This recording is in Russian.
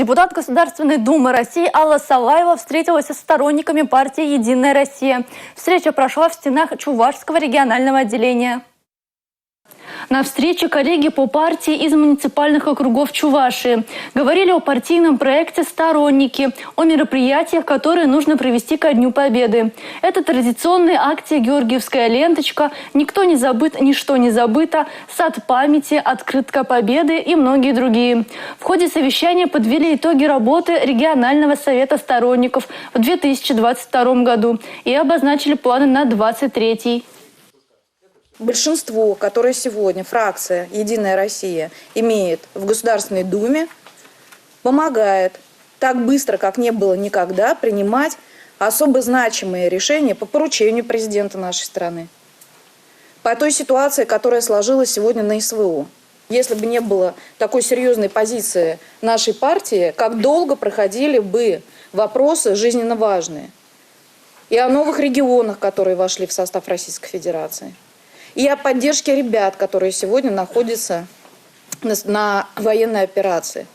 Депутат Государственной Думы России Алла Салаева встретилась со сторонниками партии «Единая Россия». Встреча прошла в стенах Чувашского регионального отделения. На встрече коллеги по партии из муниципальных округов Чувашии говорили о партийном проекте «Сторонники», о мероприятиях, которые нужно провести ко Дню Победы. Это традиционные акции «Георгиевская ленточка», «Никто не забыт, ничто не забыто», «Сад памяти», «Открытка Победы» и многие другие. В ходе совещания подвели итоги работы регионального совета сторонников в 2022 году и обозначили планы на 2023. Большинство, которое сегодня фракция «Единая Россия» имеет в Государственной Думе, помогает так быстро, как не было никогда, принимать особо значимые решения по поручению президента нашей страны. По той ситуации, которая сложилась сегодня на СВО. Если бы не было такой серьезной позиции нашей партии, как долго проходили бы вопросы жизненно важные. И о новых регионах, которые вошли в состав Российской Федерации. И о поддержке ребят, которые сегодня находятся на военной операции.